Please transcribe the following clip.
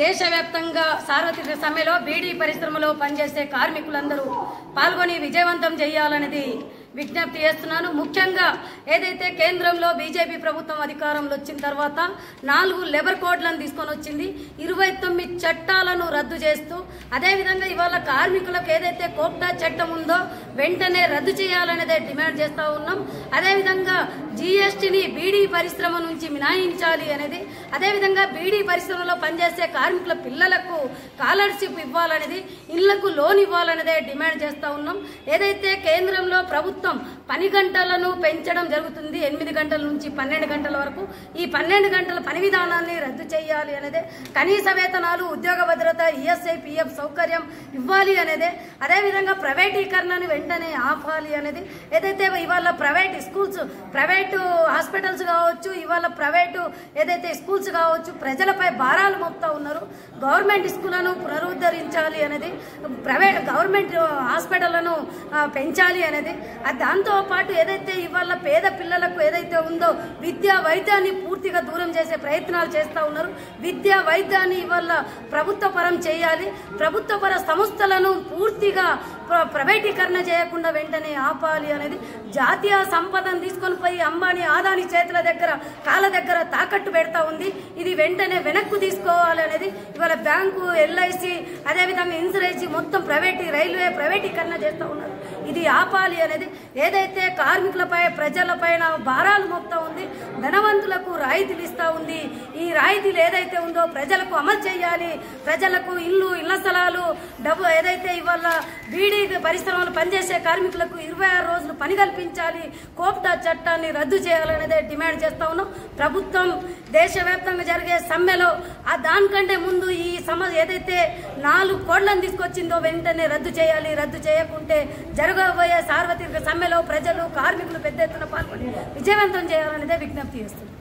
దేశవ్యాప్తంగా సార్వత్రిక సమ్మెలో బీడీ పరిశ్రమలో పనిచేసే కార్మికులందరూ పాల్గొని విజయవంతం చేయాలనేది విజ్ఞప్తి చేస్తున్నాను. ముఖ్యంగా ఏదైతే కేంద్రంలో బీజేపీ ప్రభుత్వం అధికారంలో వచ్చిన తర్వాత 4 లేబర్ కోడ్లను తీసుకొని వచ్చింది, 29 చట్టాలను రద్దు చేస్తూ, అదేవిధంగా ఇవాళ కార్మికులకు ఏదైతే కోప్టా చట్టం ఉందో వెంటనే రద్దు చేయాలనేదే డిమాండ్ చేస్తూ ఉన్నాం. అదేవిధంగా జీఎస్టీని బీడీ పరిశ్రమ నుంచి మినహాయించాలి అనేది, అదేవిధంగా బీడీ పరిశ్రమలో పనిచేసే కార్మికుల పిల్లలకు స్కాలర్షిప్ ఇవ్వాలనేది, ఇళ్లకు లోన్ ఇవ్వాలనేదే డిమాండ్ చేస్తూ ఉన్నాం. ఏదైతే కేంద్రంలో ప్రభుత్వం పని గంటలను పెంచడం జరుగుతుంది, 8 గంటల నుంచి 12 గంటల వరకు, ఈ 12 గంటల పని విధానాన్ని రద్దు చేయాలి అనేదే, కనీస వేతనాలు, ఉద్యోగ భద్రత, ఈఎస్ఐ, పిఎఫ్ సౌకర్యం ఇవ్వాలి అనేదే, అదేవిధంగా ప్రైవేటీకరణను వెంటనే ఆపాలి అనేది, ఏదైతే ఇవాళ ప్రైవేట్ స్కూల్స్, ప్రైవేటు హాస్పిటల్స్ కావచ్చు, ఇవాళ ప్రైవేటు ఏదైతే స్కూల్స్ కావచ్చు ప్రజలపై భారాలు మోపుతా ఉన్నారు. గవర్నమెంట్ స్కూళ్లను పునరుద్ధరించాలి అనేది, ప్రైవేట్ గవర్నమెంట్ హాస్పిటళ్లను పెంచాలి అనేది, దాంతో పాటు ఏదైతే ఇవాళ పేద పిల్లలకు ఏదైతే ఉందో విద్యా వైద్యాన్ని పూర్తిగా దూరం చేసే ప్రయత్నాలు చేస్తూ ఉన్నారు. విద్యా వైద్యాన్ని ఇవాళ ప్రభుత్వ పరం చేయాలి, ప్రభుత్వ పర సంస్థలను పూర్తిగా ప్రైవేటీకరణ చేయకుండా వెంటనే ఆపాలి అనేది, జాతీయ సంపదను తీసుకొని పోయి అంబానీ, ఆదాని చేతుల దగ్గర, కాళ్ళ దగ్గర తాకట్టు పెడతా ఉంది. ఇది వెంటనే వెనక్కు తీసుకోవాలి అనేది, ఇవాళ బ్యాంకు, ఎల్ఐసి, అదేవిధంగా ఇన్సూరెన్స్ మొత్తం రైల్వే ప్రైవేటీకరణ చేస్తూ ఉన్నారు. ఇది ఆపాలి అనేది, ఏదైతే కార్మికులపై, ప్రజలపైన భారాలు మోపుతా ఉంది, ధనవంతులకు రాయితీలు ఇస్తా ఉంది. ఈ రాయితీలు ఏదైతే ఉందో ప్రజలకు అమలు చేయాలి. ప్రజలకు ఇళ్ల స్థలాలు, డబ్బు ఏదైతే ఇవాళ బీడీ పరిశ్రమలు పనిచేసే కార్మికులకు 26 రోజులు పని కల్పించాలి, కోప్టా చట్టాన్ని రద్దు చేయాలనేదే డిమాండ్ చేస్తా ఉన్నాం. ప్రభుత్వం దేశవ్యాప్తంగా జరిగే సమ్మెలో దానికంటే ముందు ఈ ఏదైతే 4 కోడ్లను తీసుకొచ్చిందో వెంటనే రద్దు చేయాలి. రద్దు చేయకుంటే జరగబోయే సార్వత్రిక సమ్మెలో ప్రజలు, కార్మికులు పెద్ద ఎత్తున పాల్గొని విజయవంతం చేయాలనేదే విజ్ఞప్తి చేస్తుంది.